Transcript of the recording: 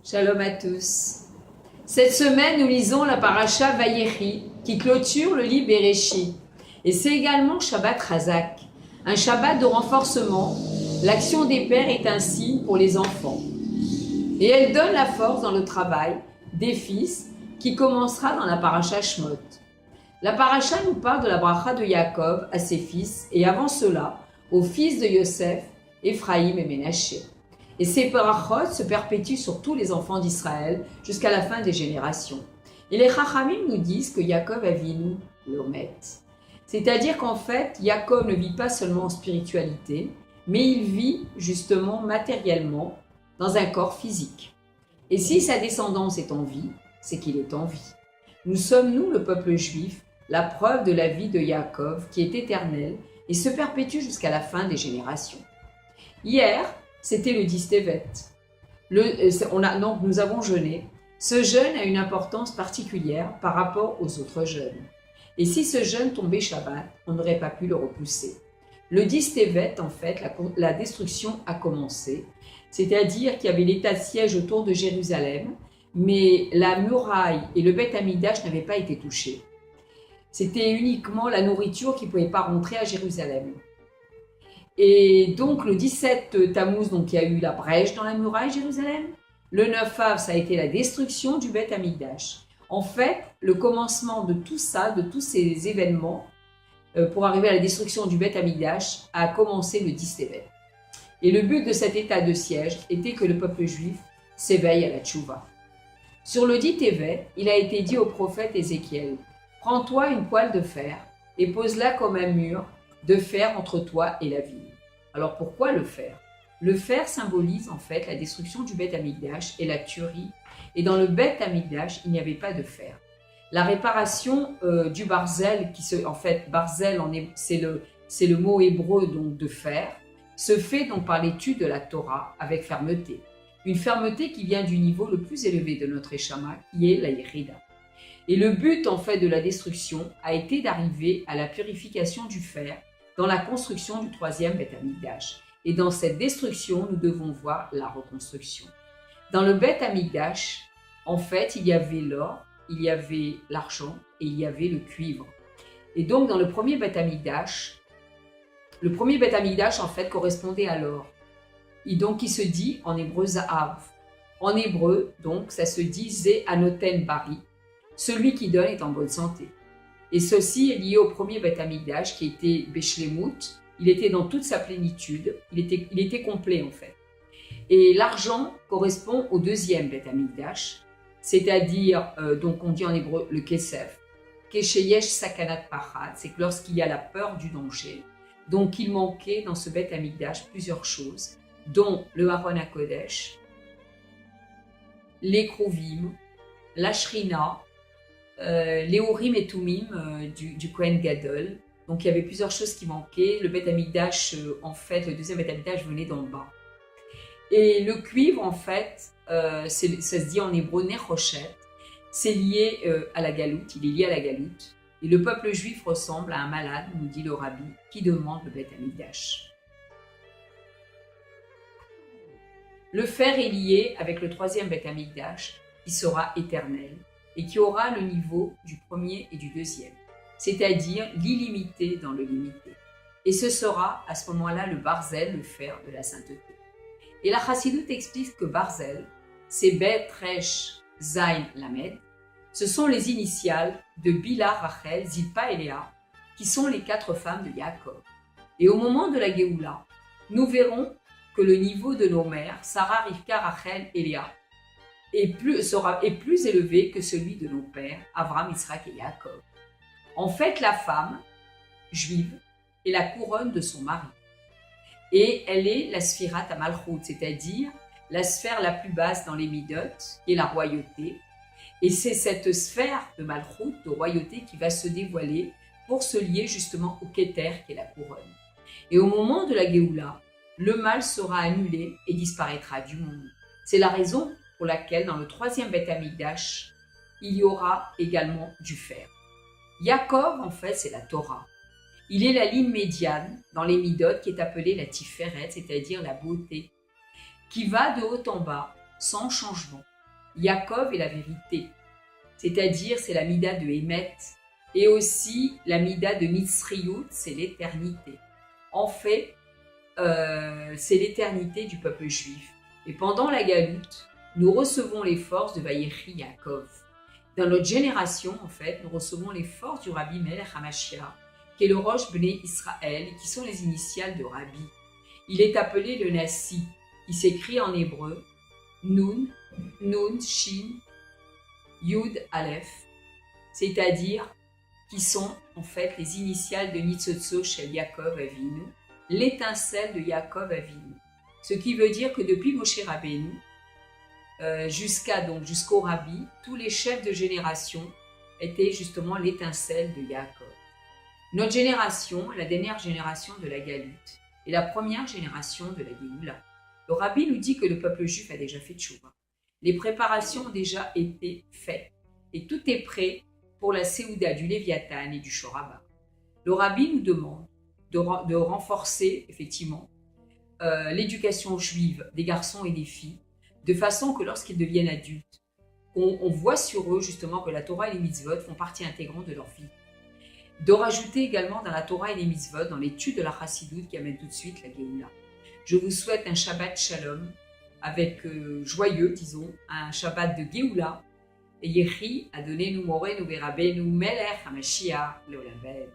Shalom à tous. Cette semaine, nous lisons la paracha Vayechi qui clôture le livre Béréchit. Et c'est également Shabbat Razak, un Shabbat de renforcement. L'action des pères est un signe pour les enfants. Et elle donne la force dans le travail des fils qui commencera dans la paracha Shmot. La paracha nous parle de la bracha de Yaakov à ses fils et avant cela aux fils de Yosef, Ephraïm et Ménaché. Et ces brachot se perpétuent sur tous les enfants d'Israël jusqu'à la fin des générations. Et les Chachamim nous disent que Yaakov Avinu l'omet. C'est-à-dire qu'en fait, Yaakov ne vit pas seulement en spiritualité, mais il vit justement matériellement dans un corps physique. Et si sa descendance est en vie, c'est qu'il est en vie. Nous sommes, nous, le peuple juif, la preuve de la vie de Yaakov qui est éternelle et se perpétue jusqu'à la fin des générations. Hier, c'était le 10 Tevet. Nous avons jeûné. Ce jeûne a une importance particulière par rapport aux autres jeûnes. Et si ce jeûne tombait Shabbat, on n'aurait pas pu le repousser. Le 10 Tevet, en fait, la destruction a commencé. C'est-à-dire qu'il y avait l'état de siège autour de Jérusalem, mais la muraille et le Beth Amikdash n'avaient pas été touchés. C'était uniquement la nourriture qui ne pouvait pas rentrer à Jérusalem. Et donc le 17 Tammuz, donc il y a eu la brèche dans la muraille Jérusalem. Le 9 Av, ça a été la destruction du Beth Amikdash. En fait, le commencement de tout ça, de tous ces événements, pour arriver à la destruction du Beth Amikdash, a commencé le 10 Tevet. Et le but de cet état de siège était que le peuple juif s'éveille à la tchouva. Sur le 10 Tevet, il a été dit au prophète Ézéchiel, « Prends-toi une poêle de fer et pose-la comme un mur de fer entre toi et la ville. » Alors pourquoi le fer? Le fer symbolise en fait la destruction du Beth Amikdash et la tuerie. Et dans le Beth Amikdash, il n'y avait pas de fer. La réparation du barzel, barzel c'est le mot hébreu donc de fer, se fait donc par l'étude de la Torah avec fermeté. Une fermeté qui vient du niveau le plus élevé de notre Eshama, qui est la Yerida. Et le but en fait de la destruction a été d'arriver à la purification du fer dans la construction du troisième Beth Amikdash. Et dans cette destruction, nous devons voir la reconstruction. Dans le Beth Amikdash, en fait, il y avait l'or, il y avait l'argent et il y avait le cuivre. Et donc, dans le premier Beth Amikdash en fait correspondait à l'or. Et donc, il se dit en hébreu Zahav. En hébreu, donc, ça se dit Ze Anoten Bari. Celui qui donne est en bonne santé. Et ceci est lié au premier Beth Amikdash qui était Beshlemut. Il était dans toute sa plénitude. Il était complet en fait. Et l'argent correspond au deuxième Beth Amikdash, c'est-à-dire, donc on dit en hébreu le Kesef. Kesheyesh Sakanat Pachad, c'est que lorsqu'il y a la peur du danger. Donc il manquait dans ce Beth Amikdash plusieurs choses, dont le Haron HaKodesh, les Kruvim, la Shrina, les Urim et Tumim du Kohen Gadol. Donc il y avait plusieurs choses qui manquaient. Le Beth Amikdash, en fait, le deuxième Beth Amikdash venait d'en bas. Et le cuivre, en fait, ça se dit en hébreu Nechoshet, c'est lié à la galoute, il est lié à la galoute. Et le peuple juif ressemble à un malade, nous dit le rabbi, qui demande le Beth Amikdash. Le fer est lié avec le troisième Beth Amikdash, qui sera éternel, et qui aura le niveau du premier et du deuxième, c'est-à-dire l'illimité dans le limité. Et ce sera à ce moment-là le barzel, le fer de la sainteté. Et la Chassidoute explique que barzel, c'est Bet Resh Zain Lamed, ce sont les initiales de Bila, Rachel, Zilpa et Léa, qui sont les 4 femmes de Yaakov. Et au moment de la Géoula, nous verrons que le niveau de nos mères, Sarah, Rivka, Rachel et Léa, est plus élevé que celui de nos pères, Abraham, Isaac et Yaakov. En fait, la femme juive est la couronne de son mari. Et elle est la Sfirat HaMalchut, c'est-à-dire la sphère la plus basse dans les Midot, qui est la royauté. Et c'est cette sphère de Malchut, de royauté, qui va se dévoiler pour se lier justement au Keter, qui est la couronne. Et au moment de la Géoula, le mal sera annulé et disparaîtra du monde. C'est la raison pour laquelle dans le troisième Beth Amikdash, il y aura également du fer. Yaakov, en fait, c'est la Torah. Il est la ligne médiane dans les Midot qui est appelée la Tiferet, c'est-à-dire la beauté, qui va de haut en bas, sans changement. Yaakov est la vérité, c'est-à-dire c'est la mida de Hémet, et aussi la mida de Nitzriout, c'est l'éternité. En fait, c'est l'éternité du peuple juif. Et pendant la galoute, nous recevons les forces de Vayechi Yaakov. Dans notre génération, en fait, nous recevons les forces du Rabbi Melech HaMashiach, qui est le Rosh Bnei Israël, qui sont les initiales de Rabbi. Il est appelé le Nassi, qui s'écrit en hébreu Nun, Nun, Shin, Yud, Aleph, c'est-à-dire qui sont en fait les initiales de Nitzotzo Shel Yaakov Avinu, l'étincelle de Yaakov Avinu. Ce qui veut dire que depuis Moshe Rabbeinu, jusqu'au Rabbi, tous les chefs de génération étaient justement l'étincelle de Yaakov. Notre génération, la dernière génération de la Galoute, et la première génération de la Géoula. Le Rabbi nous dit que le peuple juif a déjà fait tchouva. Les préparations ont déjà été faites et tout est prêt pour la Séouda du Léviathan et du Shoraba. Le Rabbi nous demande de renforcer effectivement l'éducation juive des garçons et des filles, de façon que lorsqu'ils deviennent adultes, on voit sur eux justement que la Torah et les mitzvot font partie intégrante de leur vie. De rajouter également dans la Torah et les mitzvot, dans l'étude de la Chassidoute qui amène tout de suite la Géoula. Je vous souhaite un Shabbat Shalom, avec joyeux, disons, un Shabbat de Géoula, et Yehi Adonenu Morenu Berabenu Melech HaMashiach Leolam Vaed.